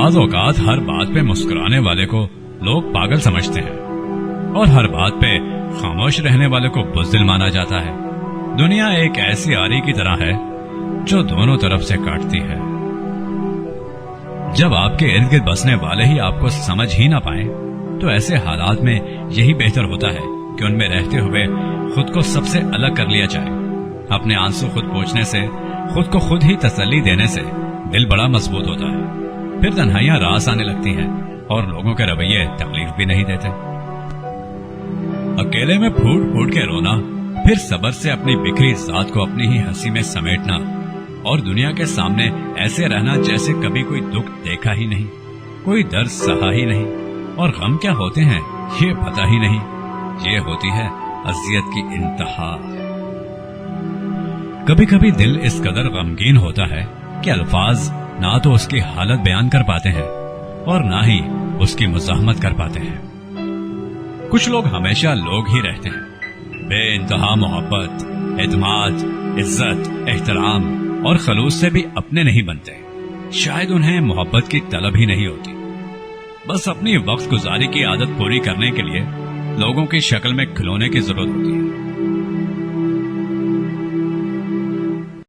बाज़ औकात हर बात पे मुस्कुराने वाले को लोग पागल समझते हैं और हर बात पे खामोश रहने वाले को बुज़दिल माना जाता है। दुनिया एक ऐसी आरी की तरह है जो दोनों तरफ से काटती है। जब आपके इर्द गिर्द बसने वाले ही आपको समझ ही ना पाए तो ऐसे हालात में यही बेहतर होता है कि उनमें रहते हुए खुद को सबसे अलग कर लिया जाए। अपने आंसू खुद पोंछने से, खुद को खुद ही तसल्ली देने से दिल बड़ा मजबूत होता है। फिर तन्हाइयां रास आने लगती हैं और लोगों के रवैये तकलीफ भी नहीं देते। अकेले में फूट फूट के रोना, फिर सब्र से अपनी बिखरी जात को अपनी ही हंसी में समेटना और दुनिया के सामने ऐसे रहना जैसे कभी कोई दुख देखा ही नहीं, कोई दर्द सहा ही नहीं और गम क्या होते हैं ये पता ही नहीं। ये होती है अज़ियत की इंतहा। कभी कभी दिल इस कदर गमगीन होता है कि अल्फाज ना तो उसकी हालत बयान कर पाते हैं और ना ही उसकी मुज़ाहमत कर पाते हैं। कुछ लोग हमेशा लोग ही रहते हैं, बेइंतहा मोहब्बत, एतमाद, इज्जत, एहतराम और खलूस से भी अपने नहीं बनते। शायद उन्हें मोहब्बत की तलब ही नहीं होती, बस अपनी वक्त गुजारी की आदत पूरी करने के लिए लोगों की शक्ल में खिलौने की जरूरत होती है।